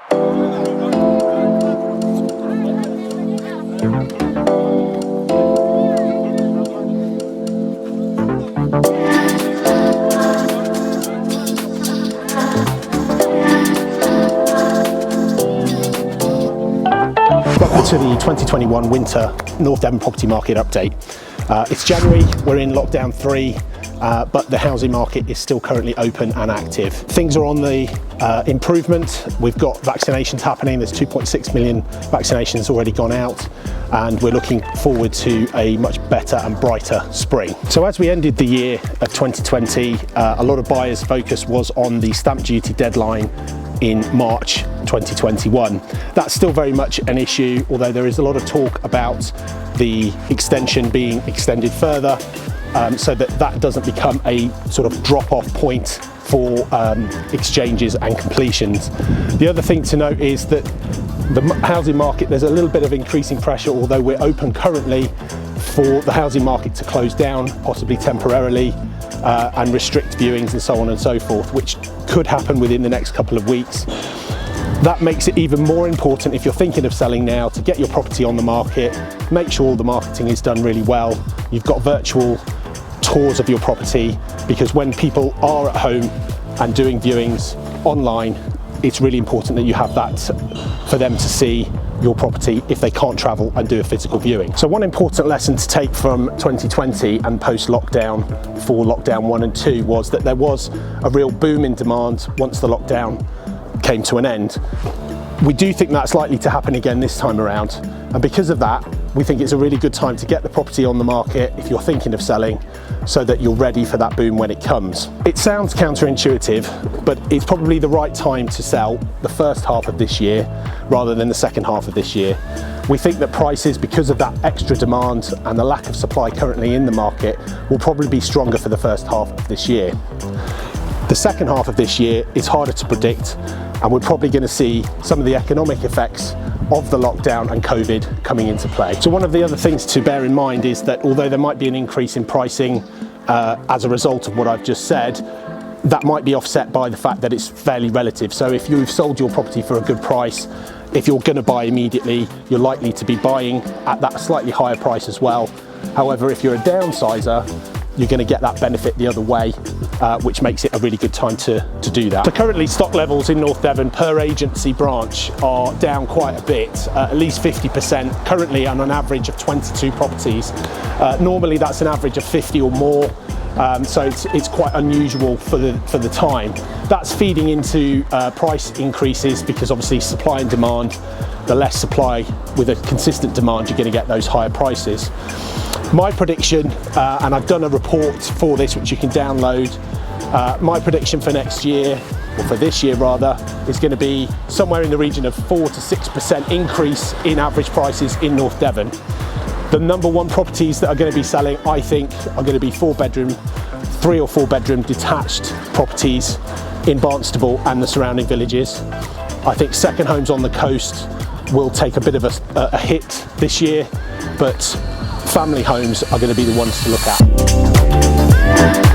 Welcome to the 2021 winter North Devon property market update. It's January, we're in lockdown 3, but the housing market is still currently open and active. Things are on the improvement. We've got vaccinations happening. There's 2.6 million vaccinations already gone out, and we're looking forward to a much better and brighter spring. So as we ended the year of 2020, a lot of buyers' focus was on the stamp duty deadline in March 2021. That's still very much an issue, although there is a lot of talk about the extension being extended further, so that doesn't become a sort of drop-off point for exchanges and completions. The other thing to note is that the housing market, there's a little bit of increasing pressure, although we're open currently, for the housing market to close down, possibly temporarily, and restrict viewings and so on and so forth, which could happen within the next couple of weeks. That makes it even more important, if you're thinking of selling now, to get your property on the market. Make sure all the marketing is done really well. You've got virtual tours of your property, because when people are at home and doing viewings online, it's really important that you have that for them to see your property if they can't travel and do a physical viewing. So one important lesson to take from 2020 and post-lockdown for lockdown 1 and 2 was that there was a real boom in demand once the lockdown came to an end. We do think that's likely to happen again this time around, and because of that, we think it's a really good time to get the property on the market if you're thinking of selling, so that you're ready for that boom when it comes. It sounds counterintuitive, but it's probably the right time to sell the first half of this year rather than the second half of this year. We think that prices, because of that extra demand and the lack of supply currently in the market, will probably be stronger for the first half of this year. The second half of this year is harder to predict, and we're probably going to see some of the economic effects of the lockdown and COVID coming into play. So one of the other things to bear in mind is that although there might be an increase in pricing as a result of what I've just said, that might be offset by the fact that it's fairly relative. So if you've sold your property for a good price, if you're going to buy immediately, you're likely to be buying at that slightly higher price as well. However, if you're a downsizer, you're going to get that benefit the other way, which makes it a really good time to do that. So currently, stock levels in North Devon per agency branch are down quite a bit, at least 50%, currently on an average of 22 properties. Normally that's an average of 50 or more, so it's quite unusual for the time. That's feeding into price increases, because obviously supply and demand, the less supply with a consistent demand, you're going to get those higher prices. My prediction, and I've done a report for this which you can download, my prediction for next year, or for this year rather, is going to be somewhere in the region of 4 to 6% increase in average prices in North Devon. The number one properties that are going to be selling, I think, are going to be 4-bedroom, 3 or 4-bedroom detached properties in Barnstable and the surrounding villages. I think second homes on the coast will take a bit of a hit this year, but family homes are going to be the ones to look at.